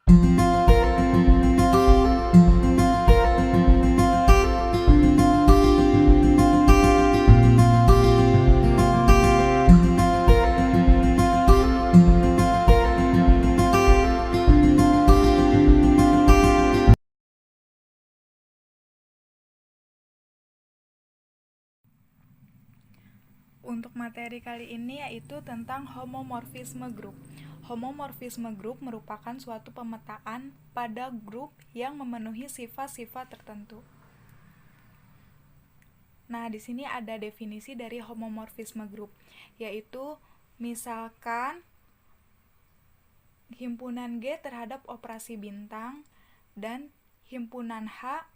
Untuk materi kali ini yaitu tentang homomorfisme grup. Homomorfisme grup merupakan suatu pemetaan pada grup yang memenuhi sifat-sifat tertentu. Nah, di sini ada definisi dari homomorfisme grup, yaitu misalkan himpunan G terhadap operasi bintang dan himpunan H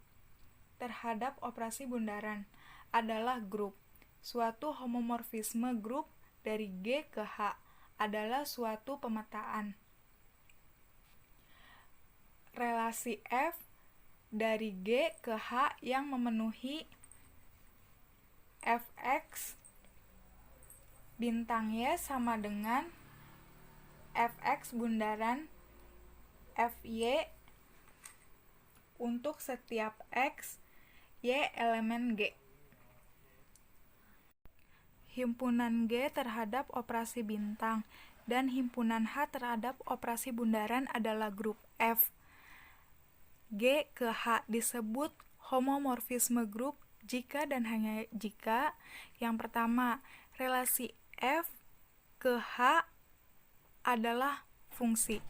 terhadap operasi bundaran adalah grup. Suatu homomorfisme grup dari G ke H adalah suatu pemetaan. Relasi F dari G ke H yang memenuhi Fx bintang Y sama dengan Fx bundaran Fy untuk setiap X, Y elemen G. Himpunan G terhadap operasi bintang dan himpunan H terhadap operasi bundaran adalah grup F. G ke H disebut homomorfisme grup jika dan hanya jika yang pertama, relasi F ke H adalah fungsi,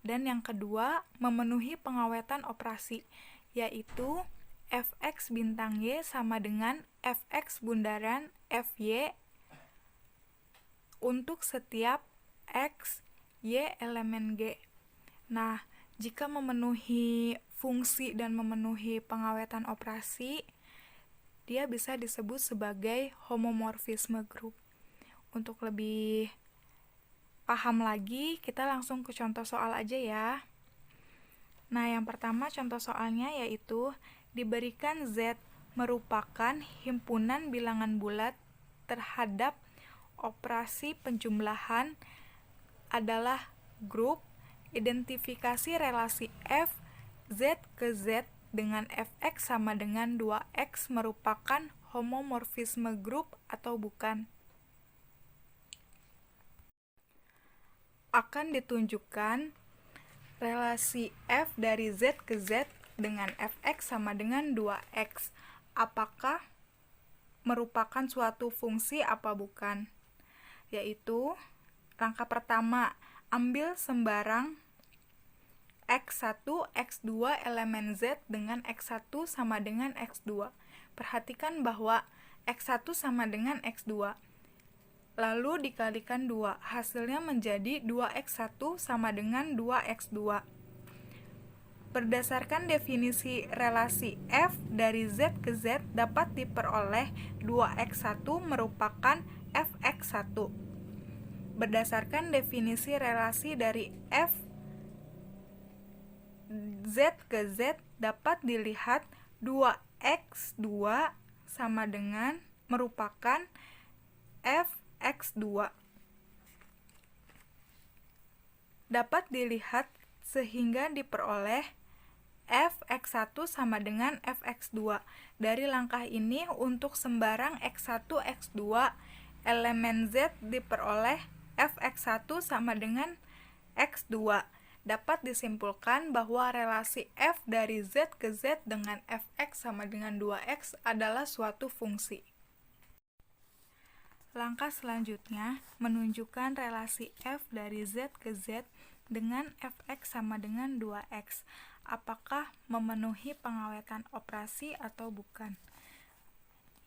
dan yang kedua, memenuhi pengawetan operasi, yaitu Fx bintang Y sama dengan Fx bundaran Fy untuk setiap X, Y elemen G. Nah, jika memenuhi fungsi dan memenuhi pengawetan operasi, dia bisa disebut sebagai homomorfisme grup. Untuk lebih paham lagi, kita langsung ke contoh soal aja ya. Nah, yang pertama contoh soalnya yaitu diberikan Z merupakan himpunan bilangan bulat terhadap operasi penjumlahan adalah grup. Identifikasi relasi F Z ke Z dengan Fx sama dengan 2x merupakan homomorfisme grup atau bukan. Akan ditunjukkan relasi F dari Z ke Z dengan Fx sama dengan 2x. Apakah merupakan suatu fungsi apa bukan? Yaitu langkah pertama, ambil sembarang x1, x2 elemen Z dengan x1 sama dengan x2. Perhatikan bahwa x1 sama dengan x2. Lalu dikalikan 2, hasilnya menjadi 2x1 sama dengan 2x2. Berdasarkan definisi relasi F dari Z ke Z dapat diperoleh 2x1 merupakan Fx1. Berdasarkan definisi relasi dari F Z ke Z dapat dilihat 2x2 sama dengan merupakan Fx2. Dapat dilihat sehingga diperoleh Fx1 sama dengan Fx2. Dari langkah ini untuk sembarang x1, x2 elemen Z diperoleh Fx1 sama dengan x2. Dapat disimpulkan bahwa relasi F dari Z ke Z dengan Fx sama dengan 2x adalah suatu fungsi. Langkah selanjutnya menunjukkan relasi F dari Z ke Z dengan Fx sama dengan 2x. Apakah memenuhi pengawetan operasi atau bukan?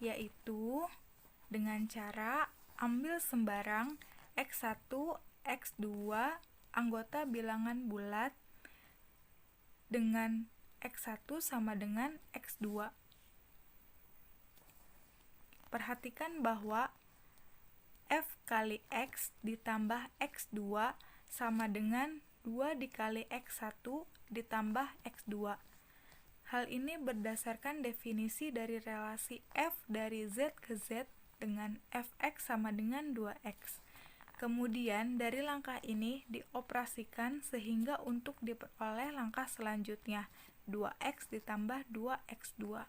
Yaitu dengan cara ambil sembarang x1, x2 anggota bilangan bulat dengan x1 sama dengan x2. Perhatikan bahwa F kali X ditambah X2 sama dengan 2 dikali X1 ditambah X2. Hal ini berdasarkan definisi dari relasi F dari Z ke Z dengan Fx sama dengan 2x. Kemudian dari langkah ini dioperasikan sehingga untuk diperoleh langkah selanjutnya 2x ditambah 2x2.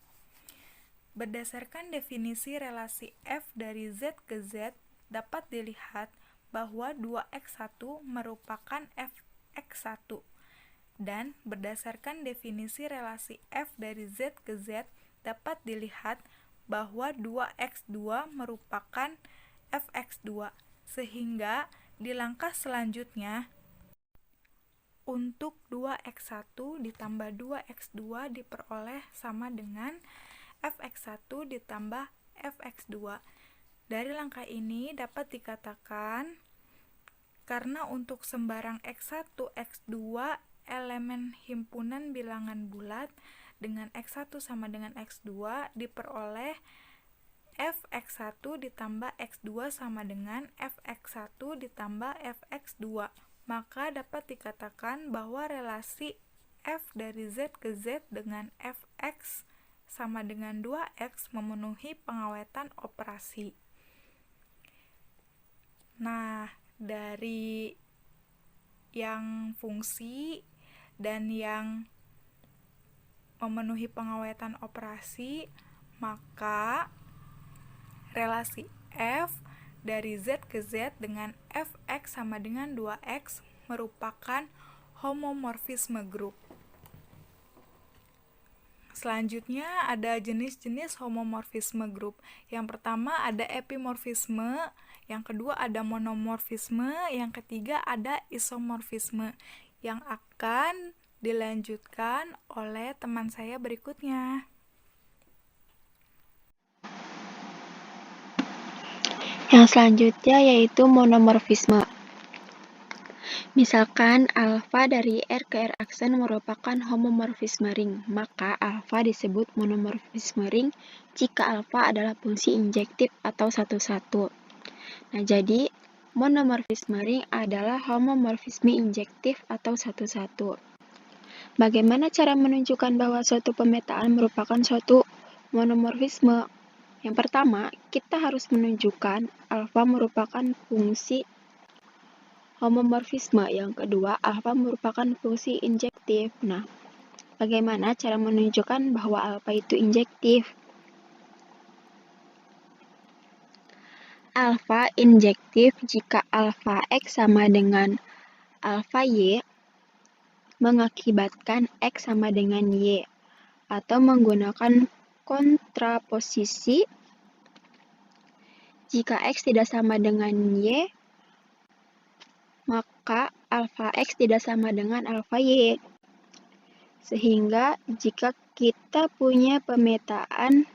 Berdasarkan definisi relasi f dari z ke z, dapat dilihat bahwa 2x1 merupakan fx1. Dan berdasarkan definisi relasi f dari z ke z, dapat dilihat bahwa 2x2 merupakan fx2. Sehingga di langkah selanjutnya, untuk 2x1 ditambah 2x2 diperoleh sama dengan fx1 ditambah fx2. Dari langkah ini dapat dikatakan karena untuk sembarang x1, x2 elemen himpunan bilangan bulat dengan x1 sama dengan x2 diperoleh fx1 ditambah x2 sama dengan fx1 ditambah fx2. Maka dapat dikatakan bahwa relasi f dari z ke z dengan fx sama dengan 2x memenuhi pengawetan operasi. Nah, dari yang fungsi dan yang memenuhi pengawetan operasi, maka relasi f dari z ke z dengan fx sama dengan 2x merupakan homomorfisme grup. Selanjutnya ada jenis-jenis homomorfisme grup. Yang pertama ada epimorfisme, yang kedua ada monomorfisme, yang ketiga ada isomorfisme yang akan dilanjutkan oleh teman saya berikutnya. Yang selanjutnya yaitu monomorfisme. Misalkan alfa dari R ke R aksen merupakan homomorfisme ring, maka alfa disebut monomorfisme ring jika alfa adalah fungsi injektif atau satu-satu. Nah, jadi monomorfisme ring adalah homomorfisme injektif atau satu-satu. Bagaimana cara menunjukkan bahwa suatu pemetaan merupakan suatu monomorfisme? Yang pertama, kita harus menunjukkan alfa merupakan fungsi homomorfisme. Yang kedua, alfa merupakan fungsi injektif. Nah, bagaimana cara menunjukkan bahwa alfa itu injektif? Alfa injektif jika alfa x sama dengan alfa y mengakibatkan x sama dengan y, atau menggunakan kontraposisi jika x tidak sama dengan y, maka alfa x tidak sama dengan alfa y. Sehingga jika kita punya pemetaan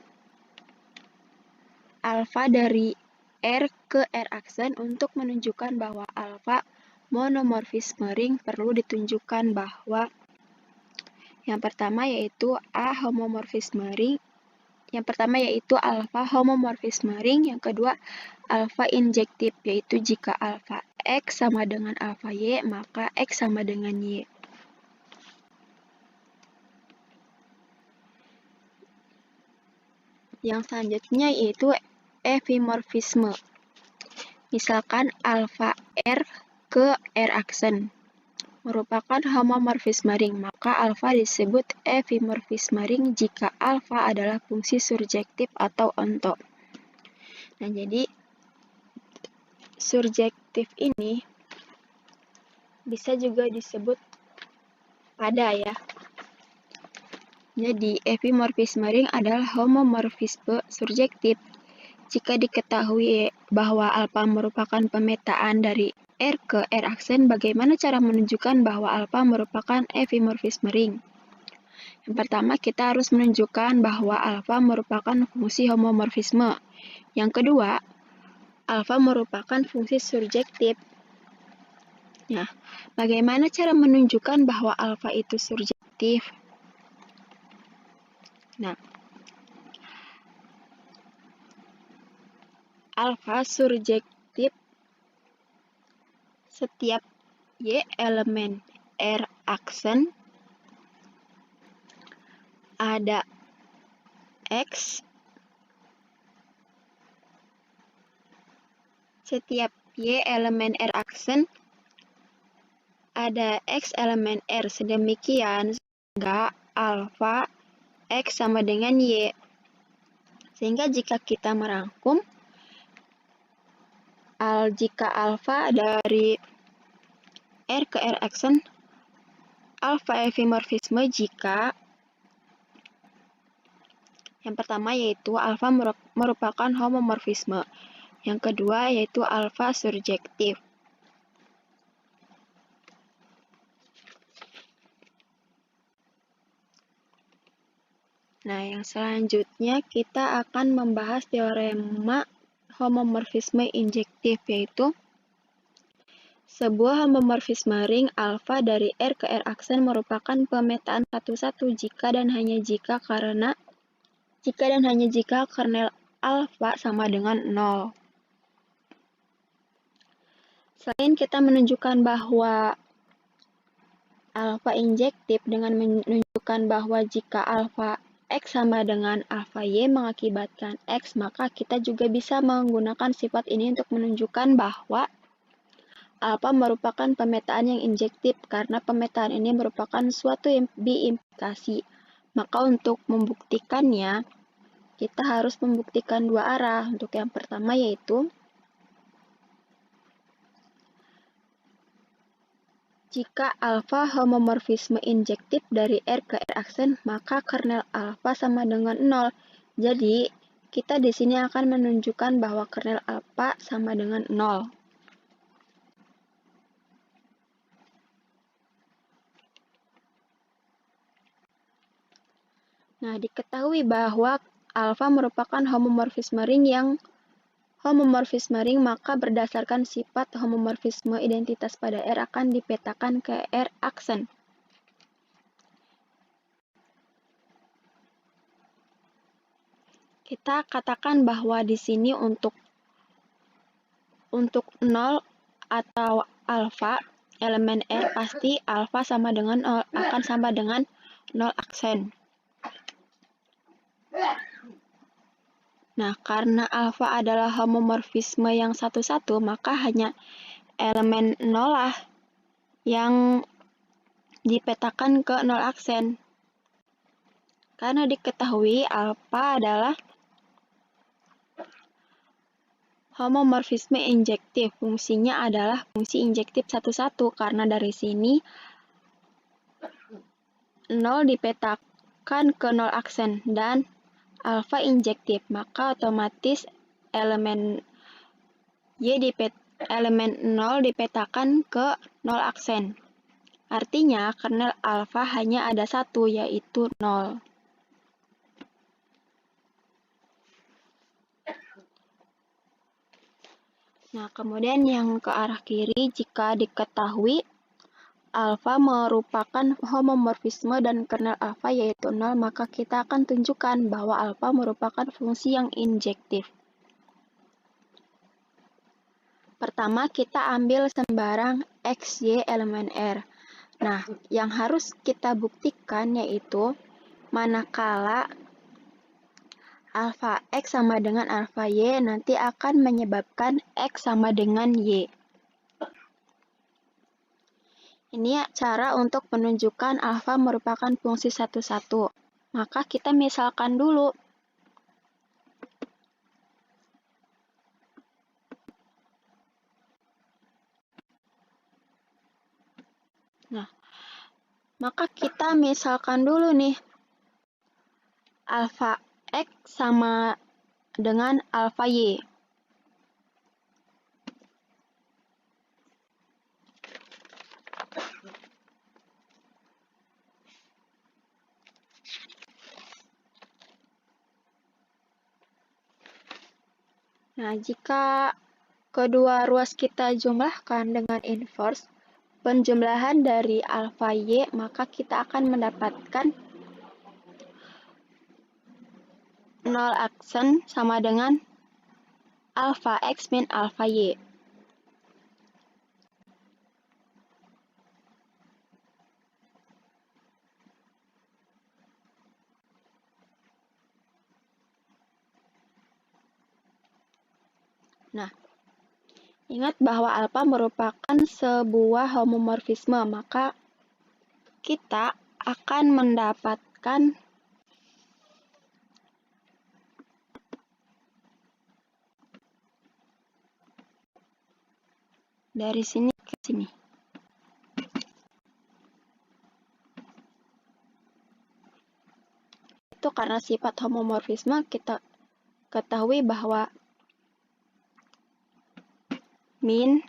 alfa dari R ke R aksen untuk menunjukkan bahwa alfa monomorfisme ring, perlu ditunjukkan bahwa yang pertama yaitu alfa homomorfisme ring, yang kedua alfa injektif, yaitu jika alfa x sama dengan alfa y, maka x sama dengan y. Yang selanjutnya yaitu epimorfisme. Misalkan alfa R ke R aksen merupakan homomorfisme ring, maka alfa disebut epimorfisme ring jika alfa adalah fungsi surjektif atau onto. Nah, jadi surjektif ini bisa juga disebut pada ya. Jadi epimorfisme ring adalah homomorfisme surjektif jika diketahui bahwa alfa merupakan pemetaan dari R ke R aksen. Bagaimana cara menunjukkan bahwa alfa merupakan epimorfisme ring? Yang pertama, kita harus menunjukkan bahwa alfa merupakan fungsi homomorfisme. Yang kedua, alfa merupakan fungsi surjektif. Nah, bagaimana cara menunjukkan bahwa alfa itu surjektif? Nah, alfa surjektif setiap y elemen R aksen ada x, setiap Y elemen R aksen, ada X elemen R sedemikian sehingga alfa X sama dengan Y. Sehingga jika kita merangkum, jika alfa dari R ke R aksen, alfa epimorfisme jika yang pertama yaitu alfa merupakan homomorfisme. Yang kedua yaitu alfa surjektif. Nah, yang selanjutnya kita akan membahas teorema homomorfisme injektif, yaitu sebuah homomorfisme ring alfa dari R ke R aksen merupakan pemetaan satu-satu jika dan hanya jika kernel alfa sama dengan 0. Selain kita menunjukkan bahwa alfa injektif dengan menunjukkan bahwa jika alfa X sama dengan alfa Y mengakibatkan X, maka kita juga bisa menggunakan sifat ini untuk menunjukkan bahwa alfa merupakan pemetaan yang injektif karena pemetaan ini merupakan suatu biimplikasi. Maka untuk membuktikannya, kita harus membuktikan dua arah. Untuk yang pertama yaitu jika alfa homomorfisme injektif dari R ke R aksen, maka kernel alfa sama dengan 0. Jadi, kita di sini akan menunjukkan bahwa kernel alfa sama dengan 0. Nah, diketahui bahwa alfa merupakan homomorfisme ring, maka berdasarkan sifat homomorfisme identitas pada R akan dipetakan ke R aksen. Kita katakan bahwa di sini untuk 0 atau alfa elemen R pasti alfa sama dengan 0, akan sama dengan 0 aksen. Nah, karena alfa adalah homomorfisme yang satu-satu, maka hanya elemen 0 lah yang dipetakan ke 0 aksen. Karena diketahui alfa adalah homomorfisme injektif, fungsinya adalah fungsi injektif satu-satu, karena dari sini 0 dipetakan ke 0 aksen dan alfa injektif, maka otomatis elemen 0 dipetakan ke 0 aksen. Artinya kernel alfa hanya ada satu, yaitu 0. Nah, kemudian yang ke arah kiri, jika diketahui alfa merupakan homomorfisme dan kernel alfa yaitu 0, maka kita akan tunjukkan bahwa alfa merupakan fungsi yang injektif. Pertama, kita ambil sembarang X, Y elemen R. Nah, yang harus kita buktikan yaitu manakala alfa X sama dengan alfa Y nanti akan menyebabkan X sama dengan Y. Ini cara untuk menunjukkan alfa merupakan fungsi satu-satu. Maka kita misalkan dulu. Nah, maka kita misalkan dulu nih. Alfa X sama dengan alfa Y. Nah, jika kedua ruas kita jumlahkan dengan inverse penjumlahan dari alfa Y, maka kita akan mendapatkan 0 aksen sama dengan alfa X min alfa Y. Nah, Ingat bahwa alfa merupakan sebuah homomorfisme, maka kita akan mendapatkan dari sini ke sini. Itu karena sifat homomorfisme kita ketahui bahwa min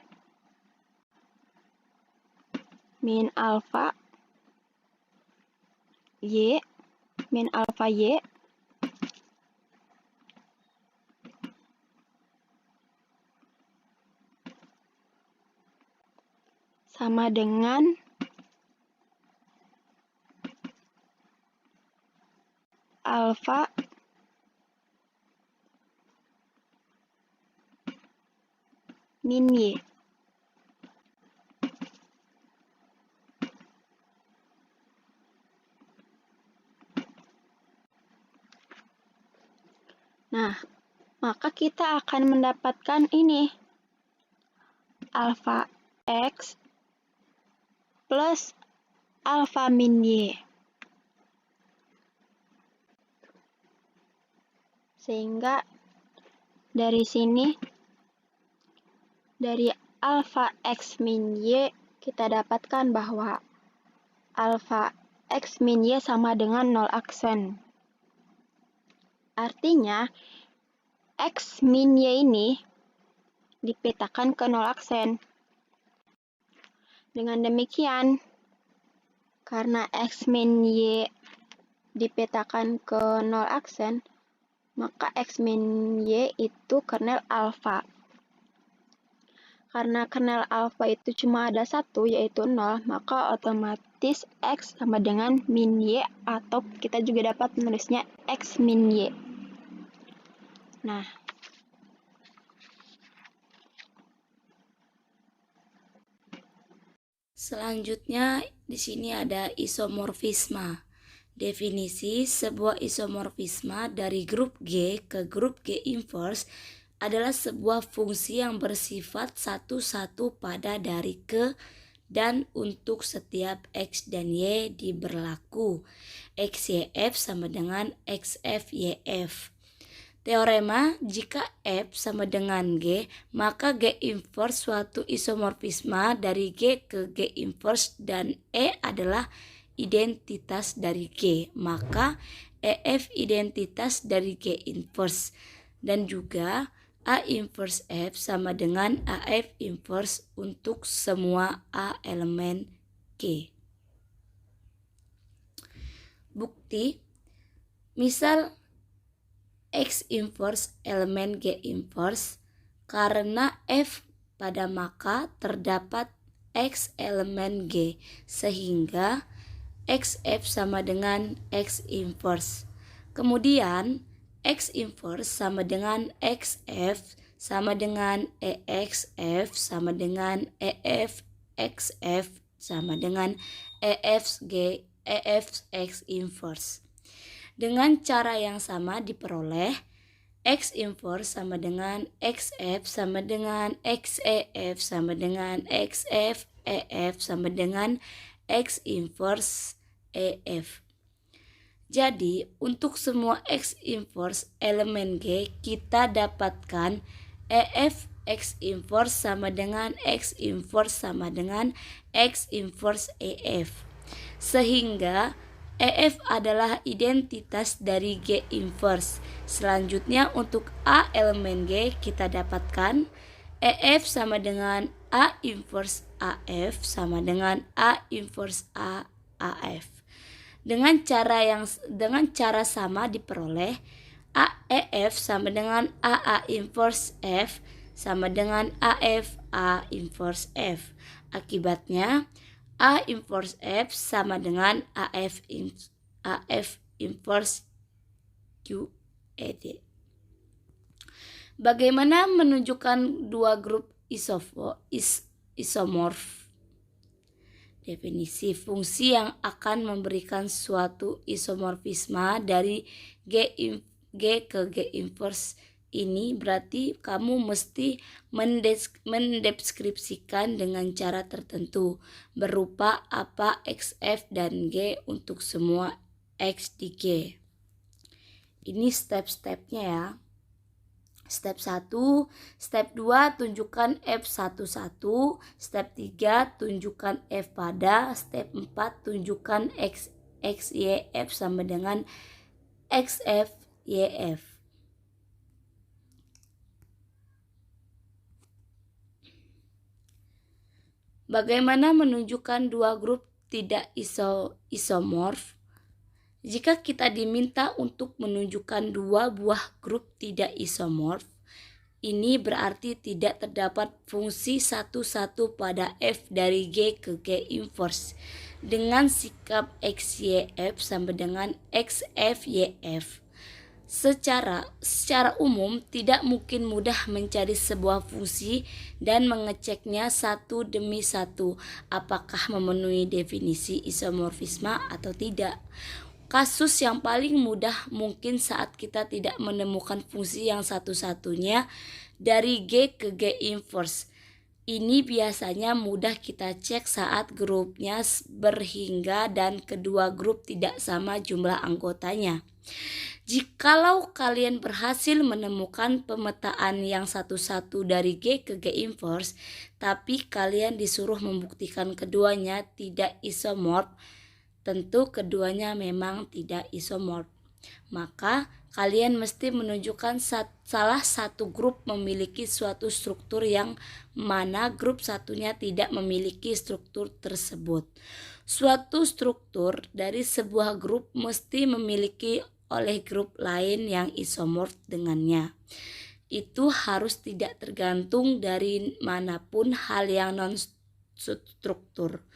alfa y sama dengan alfa min y. Nah, maka kita akan mendapatkan ini, alfa x plus alfa min y. Sehingga dari sini, dari alfa x min y, kita dapatkan bahwa alfa x min y sama dengan 0 aksen. Artinya, x min y ini dipetakan ke 0 aksen. Dengan demikian, karena x min y dipetakan ke 0 aksen, maka x min y itu kernel alfa. Karena kernel alfa itu cuma ada satu, yaitu 0, maka otomatis x sama dengan min y, atau kita juga dapat menulisnya x min y. Nah, selanjutnya di sini ada isomorfisme. Definisi sebuah isomorfisme dari grup G ke grup G inverse adalah sebuah fungsi yang bersifat satu-satu pada dari ke dan untuk setiap x dan y diberlaku. XYF sama dengan XFYF. Teorema, jika F sama dengan G, maka G inverse suatu isomorfisme dari G ke G inverse dan E adalah identitas dari G, maka EF identitas dari G inverse. Dan juga A inverse F sama dengan AF inverse untuk semua A elemen G. Bukti, misal X inverse elemen G inverse, karena F pada maka terdapat X elemen G, sehingga XF sama dengan X inverse. Kemudian X inverse sama dengan XF sama dengan EXF sama dengan EF XF sama dengan EF X inverse. Dengan cara yang sama diperoleh X inverse sama dengan XF sama dengan XEF sama dengan XF EF sama dengan X inverse EF. Jadi, untuk semua X inverse elemen G, kita dapatkan EF X inverse sama dengan X inverse sama dengan X inverse EF. Sehingga EF adalah identitas dari G inverse. Selanjutnya untuk A elemen G kita dapatkan EF sama dengan A inverse AF sama dengan A inverse A AF. Dengan cara sama diperoleh AEF sama dengan AA inverse F sama dengan AF A inverse F. Akibatnya A inverse F sama dengan AF inverse QED. Bagaimana menunjukkan dua grup isomorf? Definisi fungsi yang akan memberikan suatu isomorfisme dari G ke G inverse ini berarti kamu mesti mendeskripsikan dengan cara tertentu berupa apa XF dan G untuk semua X di G. Ini step-stepnya ya. Step 1, step 2 tunjukkan F11, step 3 tunjukkan F pada, step 4 tunjukkan XYF sama dengan XFYF. Bagaimana menunjukkan dua grup tidak isomorf? Jika kita diminta untuk menunjukkan dua buah grup tidak isomorf, ini berarti tidak terdapat fungsi satu-satu pada F dari G ke G inverse dengan sikap XYF sama dengan XFYF. Secara umum tidak mungkin mudah mencari sebuah fungsi dan mengeceknya satu demi satu apakah memenuhi definisi isomorfisme atau tidak. Kasus yang paling mudah mungkin saat kita tidak menemukan fungsi yang satu-satunya dari G ke G inverse. Ini biasanya mudah kita cek saat grupnya berhingga dan kedua grup tidak sama jumlah anggotanya. Jikalau kalian berhasil menemukan pemetaan yang satu-satu dari G ke G inverse, tapi kalian disuruh membuktikan keduanya tidak isomorf, tentu keduanya memang tidak isomorf. Maka kalian mesti menunjukkan salah satu grup memiliki suatu struktur yang mana grup satunya tidak memiliki struktur tersebut. Suatu struktur dari sebuah grup mesti memiliki oleh grup lain yang isomorf dengannya. Itu harus tidak tergantung dari manapun hal yang non-struktur.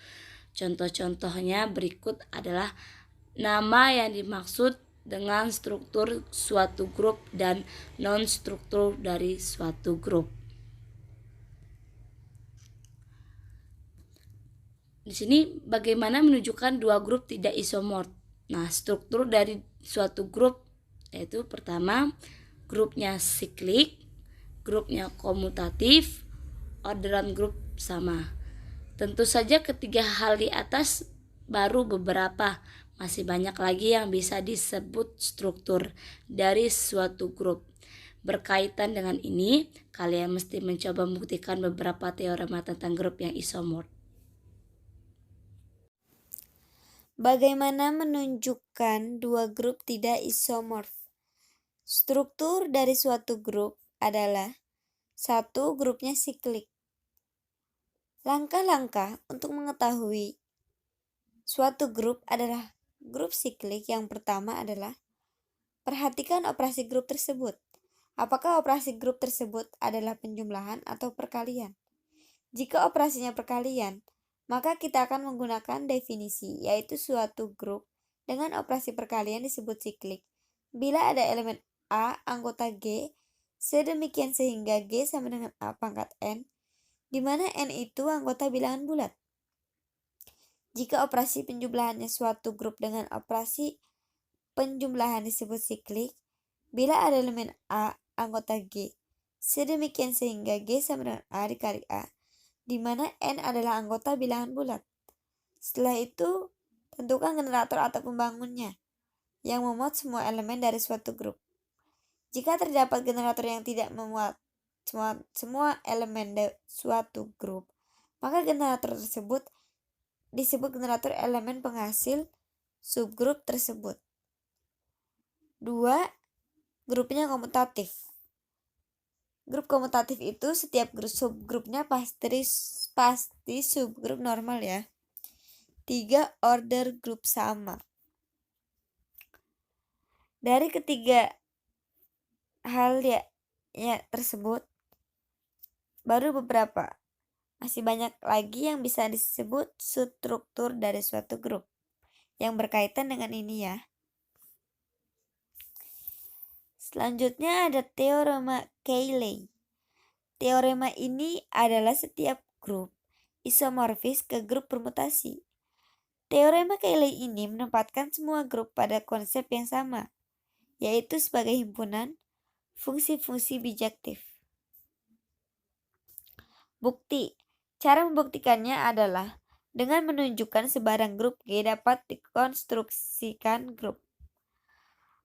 Contoh-contohnya berikut adalah nama yang dimaksud dengan struktur suatu grup dan non-struktur dari suatu grup. Di sini bagaimana menunjukkan dua grup tidak isomorf. Nah, struktur dari suatu grup yaitu pertama grupnya siklik, grupnya komutatif, orderan grup sama. Tentu saja ketiga hal di atas baru beberapa, masih banyak lagi yang bisa disebut struktur dari suatu grup. Berkaitan dengan ini, kalian mesti mencoba membuktikan beberapa teorema tentang grup yang isomorf. Bagaimana menunjukkan dua grup tidak isomorf? Struktur dari suatu grup adalah satu, grupnya siklik. Langkah-langkah untuk mengetahui suatu grup adalah grup siklik. Yang pertama adalah perhatikan operasi grup tersebut. Apakah operasi grup tersebut adalah penjumlahan atau perkalian? Jika operasinya perkalian, maka kita akan menggunakan definisi, yaitu suatu grup dengan operasi perkalian disebut siklik bila ada elemen A anggota G sedemikian sehingga G sama dengan A pangkat N, di mana N itu anggota bilangan bulat. Jika operasi penjumlahannya suatu grup dengan operasi penjumlahan disebut siklik bila ada elemen A anggota G sedemikian sehingga G sama dengan A dikali A, di mana N adalah anggota bilangan bulat. Setelah itu, tentukan generator atau pembangunnya yang memuat semua elemen dari suatu grup. Jika terdapat generator yang tidak memuat semua elemen dari suatu grup, maka generator tersebut disebut generator elemen penghasil subgrup tersebut. 2. Grupnya komutatif. Grup komutatif itu setiap subgrupnya pasti subgrup normal ya. 3. Order grup sama. Dari ketiga hal ya tersebut, baru beberapa. Masih banyak lagi yang bisa disebut struktur dari suatu grup yang berkaitan dengan ini ya. Selanjutnya ada teorema Cayley. Teorema ini adalah setiap grup isomorfis ke grup permutasi. Teorema Cayley ini menempatkan semua grup pada konsep yang sama, yaitu sebagai himpunan fungsi-fungsi bijektif. Bukti. Cara membuktikannya adalah dengan menunjukkan sebarang grup G dapat dikonstruksikan grup.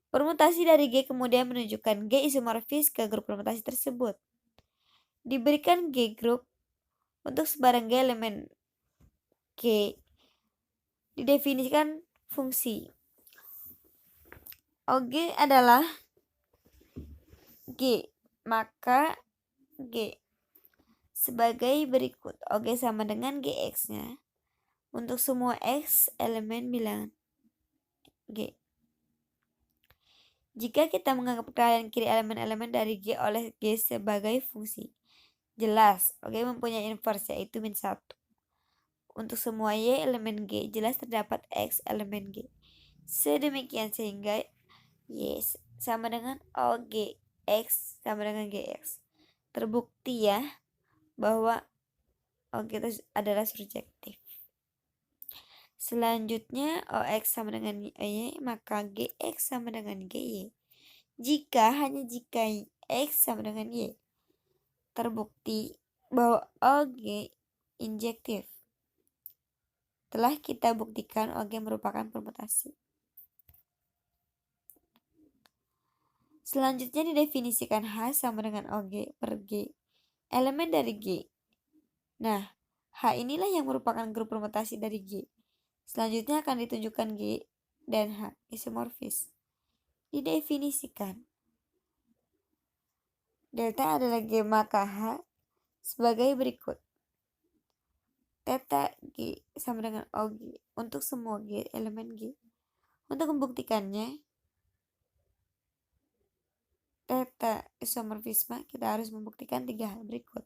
Permutasi dari G kemudian menunjukkan G isomorfis ke grup permutasi tersebut. Diberikan G grup untuk sebarang G elemen G. Didefinisikan fungsi. OG adalah G, maka G sebagai berikut. OG sama dengan GX-nya untuk semua X elemen bilangan G. Jika kita menganggap kanan kiri elemen-elemen dari G oleh G sebagai fungsi, jelas OG mempunyai inverse yaitu -1. Untuk semua Y elemen G, jelas terdapat X elemen G. Sedemikian sehingga Y sama dengan OG, X sama dengan GX. Terbukti ya bahwa OG itu adalah surjektif. Selanjutnya OX sama dengan Y, maka GX sama dengan GY. Hanya jika X sama dengan Y, terbukti bahwa OG injektif. Telah kita buktikan OG merupakan permutasi. Selanjutnya didefinisikan H sama dengan OG per G, elemen dari G. Nah, H inilah yang merupakan grup permutasi dari G. Selanjutnya akan ditunjukkan G dan H isomorfis. Didefinisikan. Delta adalah G maka H sebagai berikut. Theta G sama dengan OG untuk semua G elemen G. Untuk membuktikannya, theta isomorfisme kita harus membuktikan 3 hal berikut.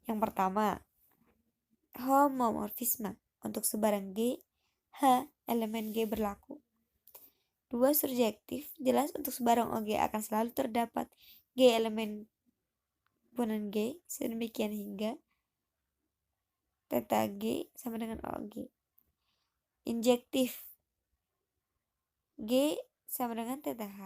Yang pertama, homomorfisme untuk sebarang G, H elemen G berlaku. 2. Surjektif, jelas untuk sebarang OG akan selalu terdapat G elemen komponen G, sedemikian hingga theta G sama dengan OG. Injektif, G sama dengan theta H.